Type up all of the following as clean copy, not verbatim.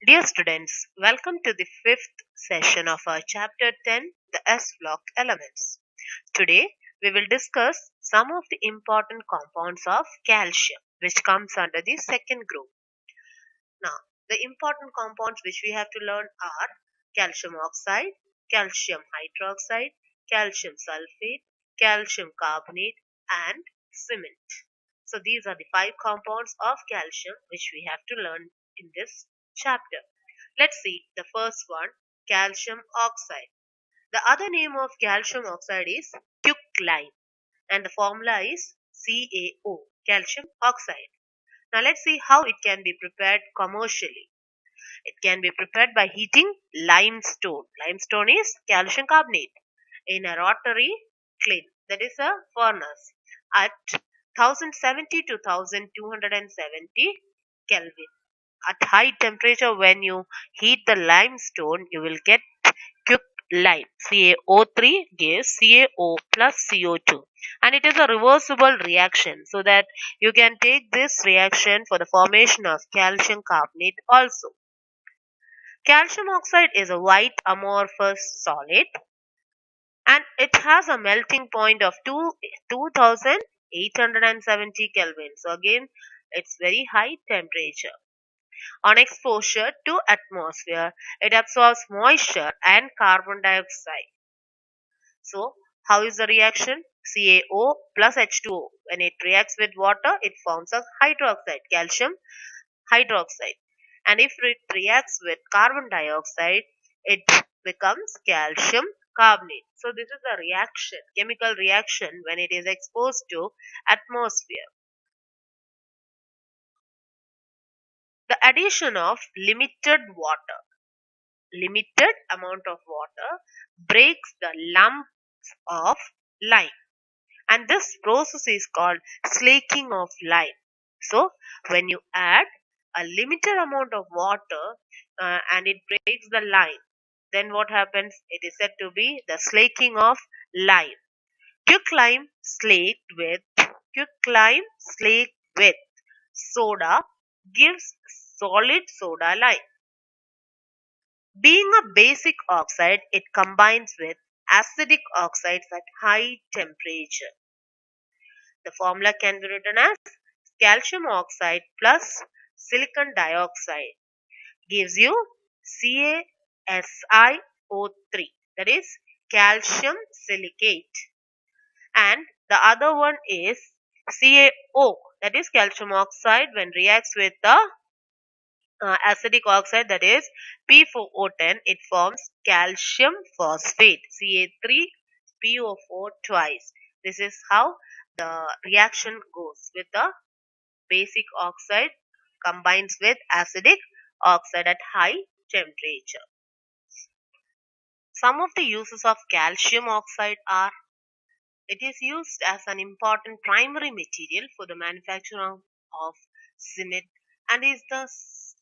Dear students, welcome to the fifth session of our chapter 10, the S block elements. Today, we will discuss some of the important compounds of calcium, which comes under the second group. Now, the important compounds which we have to learn are calcium oxide, calcium hydroxide, calcium sulfate, calcium carbonate, and cement. So, these are the five compounds of calcium which we have to learn in this chapter. Let's see the first one, calcium oxide. The other name of calcium oxide is quicklime and the formula is CaO, calcium oxide. Now let's see how it can be prepared commercially. It can be prepared by heating limestone. Limestone is calcium carbonate in a rotary kiln, that is a furnace, at 1070 to 1270 Kelvin. At high temperature, when you heat the limestone, you will get quick lime. CaO3 gives CaO plus CO2, and it is a reversible reaction, so that you can take this reaction for the formation of calcium carbonate also. Calcium oxide is a white amorphous solid, and it has a melting point of 2870 Kelvin. So again, it's very high temperature. On exposure to atmosphere, it absorbs moisture and carbon dioxide. So, how is the reaction? CaO plus H2O. When it reacts with water, it forms a hydroxide, calcium hydroxide. And if it reacts with carbon dioxide, it becomes calcium carbonate. So, this is a reaction, chemical reaction when it is exposed to atmosphere. The addition of limited amount of water breaks the lumps of lime, and this process is called slaking of lime. So when you add a limited amount of water and it breaks the lime, then what happens? It is said to be the slaking of lime. Quicklime slaked with quicklime slaked with soda gives solid soda lime. Being a basic oxide, it combines with acidic oxides at high temperature. The formula can be written as calcium oxide plus silicon dioxide gives you CaSiO3, that is calcium silicate, and the other one is CaO, that is calcium oxide. When reacts with the acidic oxide, that is P4O10, it forms calcium phosphate, Ca3PO4 twice. This is how the reaction goes with the basic oxide combines with acidic oxide at high temperature. Some of the uses of calcium oxide are: it is used as an important primary material for the manufacture of cement and is the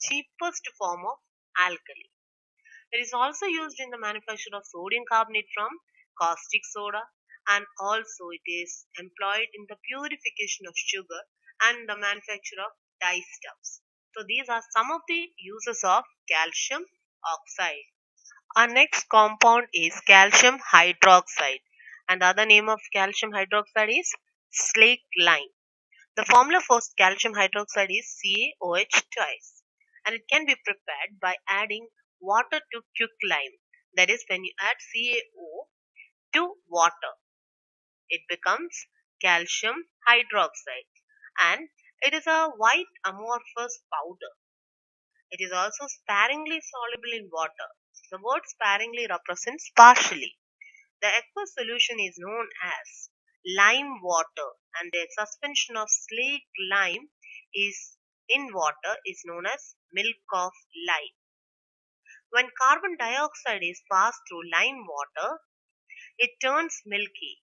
cheapest form of alkali. It is also used in the manufacture of sodium carbonate from caustic soda, and also it is employed in the purification of sugar and the manufacture of dyestuffs. So these are some of the uses of calcium oxide. Our next compound is calcium hydroxide, and the other name of calcium hydroxide is slaked lime. The formula for calcium hydroxide is CaOH twice, and it can be prepared by adding water to quicklime. That is, when you add CaO to water, it becomes calcium hydroxide, and it is a white amorphous powder. It is also sparingly soluble in water. The word sparingly represents partially. The aqueous solution is known as lime water, and the suspension of slaked lime is in water is known as milk of lime. When carbon dioxide is passed through lime water, it turns milky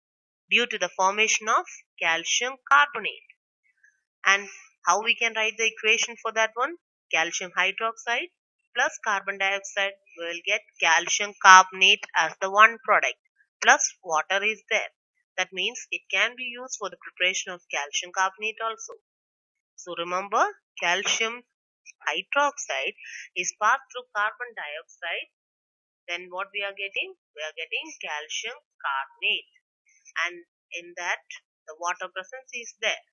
due to the formation of calcium carbonate. And how we can write the equation for that one? Calcium hydroxide plus carbon dioxide, we will get calcium carbonate as the one product, plus water is there. That means it can be used for the preparation of calcium carbonate also. So remember, calcium hydroxide is passed through carbon dioxide, then what we are getting? We are getting calcium carbonate, and in that the water presence is there.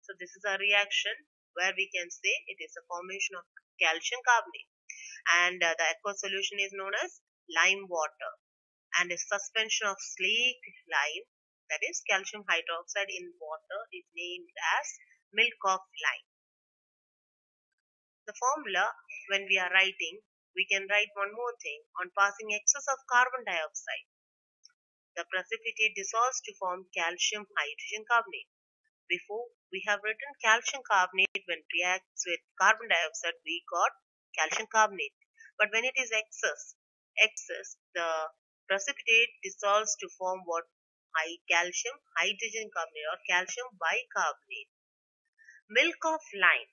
So this is a reaction where we can say it is a formation of calcium carbonate, and the aqueous solution is known as lime water, and a suspension of slaked lime, that is calcium hydroxide in water, is named as milk of lime. The formula, when we are writing, we can write one more thing: on passing excess of carbon dioxide, the precipitate dissolves to form calcium hydrogen carbonate. Before, we have written calcium carbonate. When it reacts with carbon dioxide, we got calcium carbonate. But when it is excess, the precipitate dissolves to form what? High calcium hydrogen carbonate or calcium bicarbonate. Milk of lime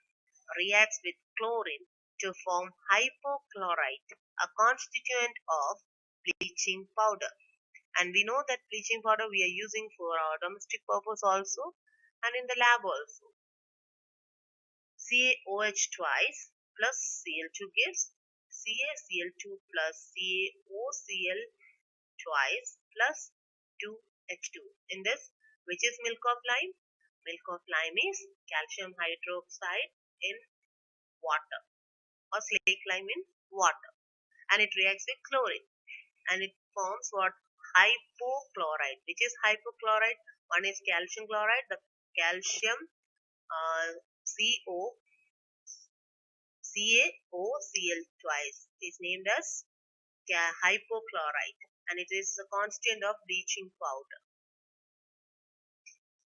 reacts with chlorine to form hypochlorite, a constituent of bleaching powder. And we know that bleaching powder we are using for our domestic purpose also, and in the lab also. CaOH twice plus Cl2 gives CaCl2 plus CaOCl twice plus 2H2. In this, which is milk of lime? Milk of lime is calcium hydroxide in water, or slaked lime in water, and it reacts with chlorine, and it forms what? Hypochlorite. Which is hypochlorite? One is calcium chloride, the calcium CO CaOCl twice is named as hypochlorite, and it is a constituent of bleaching powder.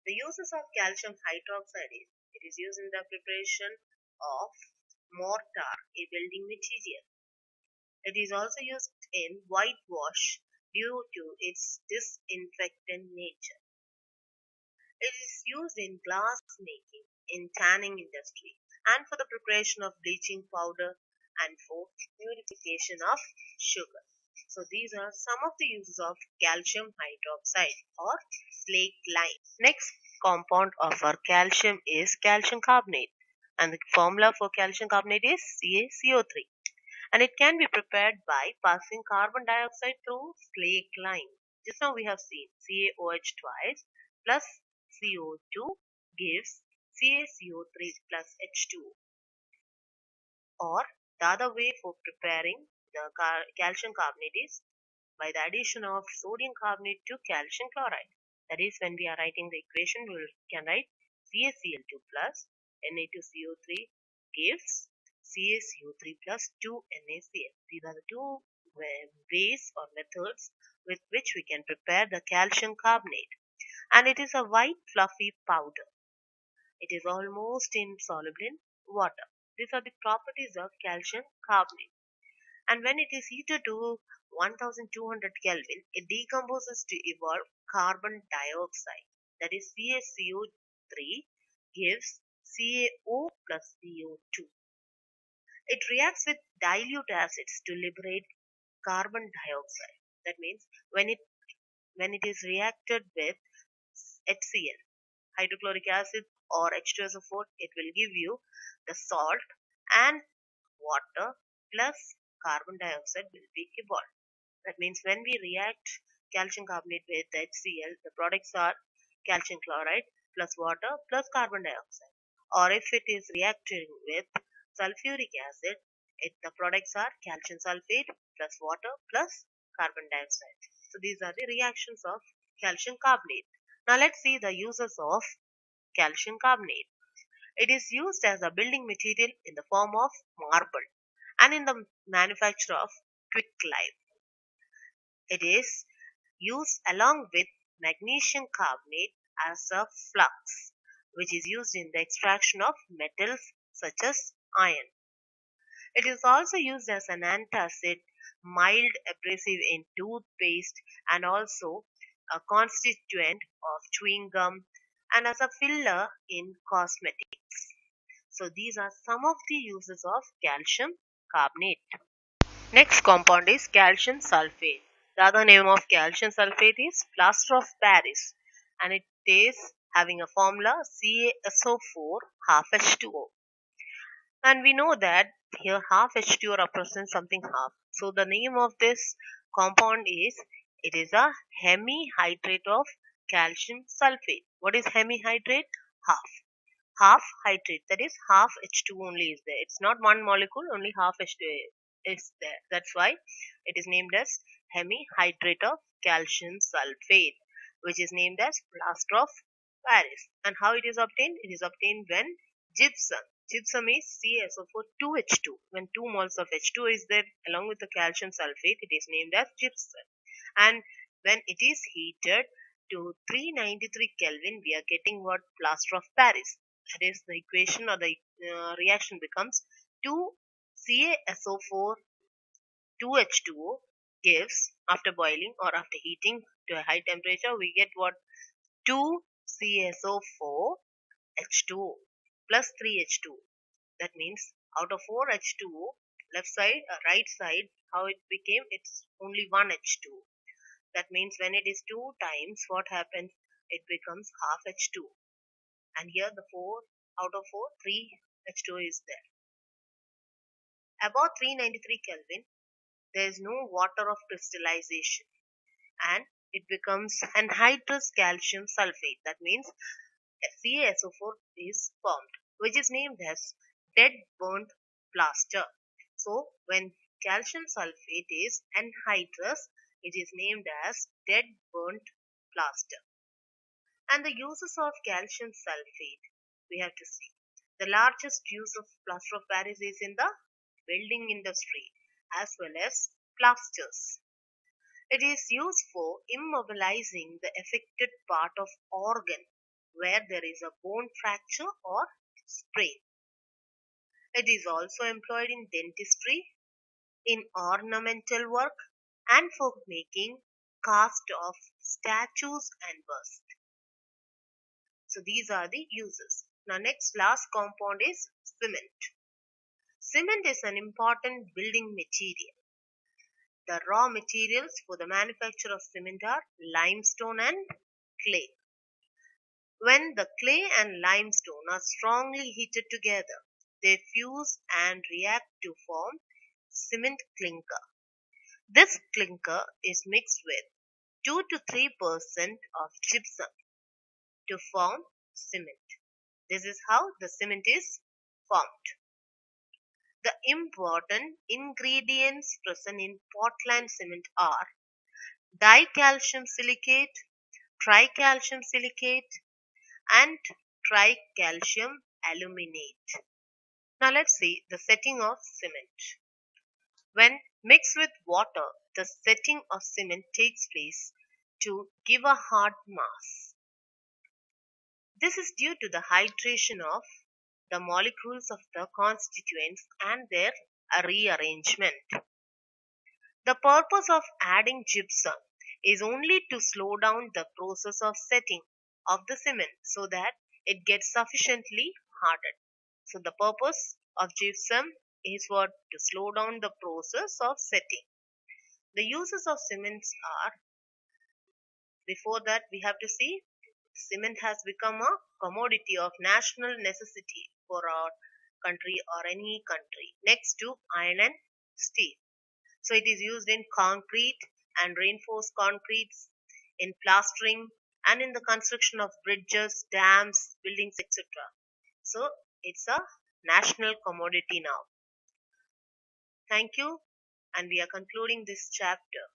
The uses of calcium hydroxide is it is used in the preparation of mortar, a building material. It is also used in whitewash due to its disinfectant nature. It is used in glass making, in tanning industry, and for the preparation of bleaching powder, and for purification of sugar. So these are some of the uses of calcium hydroxide or slaked lime. Next compound of our calcium is calcium carbonate, and the formula for calcium carbonate is CaCO3, and it can be prepared by passing carbon dioxide through slaked lime. Just now we have seen CaOH twice plus CO2 gives CaCO3 plus H2O. Or the other way for preparing the calcium carbonate is by the addition of sodium carbonate to calcium chloride. That is, when we are writing the equation, we can write CaCl2 plus Na2CO3 gives CaCO3 plus 2NaCl. These are the two ways or methods with which we can prepare the calcium carbonate. And it is a white fluffy powder. It is almost insoluble in water. These are the properties of calcium carbonate. And when it is heated to 1200 Kelvin, it decomposes to evolve carbon dioxide. That is, CaCO3 gives CaO plus CO2. It reacts with dilute acids to liberate carbon dioxide. That means when it is reacted with HCl, hydrochloric acid, or H2SO4, it will give you the salt, and water plus carbon dioxide will be evolved. That means when we react calcium carbonate with HCl, the products are calcium chloride plus water plus carbon dioxide. Or if it is reacting with sulfuric acid, the products are calcium sulfate plus water plus carbon dioxide. So these are the reactions of calcium carbonate. Now let's see the uses of calcium carbonate. It is used as a building material in the form of marble and in the manufacture of quicklime. It is used along with magnesium carbonate as a flux, which is used in the extraction of metals such as iron. It is also used as an antacid, mild abrasive in toothpaste, and also a constituent of chewing gum, and as a filler in cosmetics. So these are some of the uses of calcium carbonate. Next compound is calcium sulfate. The other name of calcium sulfate is plaster of Paris, and it is having a formula CaSO4 half H2O. And we know that here half H2O represents something half. So the name of this compound is, it is a hemihydrate of calcium sulfate. What is hemihydrate? Half. Half hydrate, that is half H2 only is there. It's not one molecule, only half H2 is there. That's why it is named as hemihydrate of calcium sulfate, which is named as plaster of Paris. And how it is obtained? It is obtained when gypsum. Gypsum is CaSO4 2H2. When 2 moles of H2 is there along with the calcium sulfate, it is named as gypsum. And when it is heated to 393 Kelvin, we are getting what? Plaster of Paris. That is, the equation or the reaction becomes 2 CaSO4 2H2O gives, after boiling or after heating to a high temperature, we get what? 2 CaSO4 H2O plus 3H2O. That means out of 4 H2O, left side, right side, how it became? It's only 1 H2O. That means when it is 2 times, what happens? It becomes half H2O. And here the 4 out of 4, 3 H2O is there. Above 393 Kelvin, there is no water of crystallization, and it becomes anhydrous calcium sulfate. That means CaSO4 is formed, which is named as dead burnt plaster. So when calcium sulfate is anhydrous, it is named as dead burnt plaster. And the uses of calcium sulfate, we have to see. The largest use of plaster of Paris is in the building industry as well as plasters. It is used for immobilizing the affected part of organ where there is a bone fracture or sprain. It is also employed in dentistry, in ornamental work, and for making cast of statues and busts. So these are the uses. Now next last compound is cement. Cement is an important building material. The raw materials for the manufacture of cement are limestone and clay. When the clay and limestone are strongly heated together, they fuse and react to form cement clinker. This clinker is mixed with 2 to 3% of gypsum to form cement. This is how the cement is formed. The important ingredients present in Portland cement are dicalcium silicate, tricalcium silicate, and tricalcium aluminate. Now let's see the setting of cement. When mixed with water, the setting of cement takes place to give a hard mass. This is due to the hydration of the molecules of the constituents and their rearrangement. The purpose of adding gypsum is only to slow down the process of setting of the cement so that it gets sufficiently hardened. So the purpose of gypsum is what? To slow down the process of setting. The uses of cements are, before that we have to see, cement has become a commodity of national necessity for our country or any country next to iron and steel. So it is used in concrete and reinforced concretes, in plastering, and in the construction of bridges, dams, buildings, etc. So it's a national commodity now. Thank you, and we are concluding this chapter.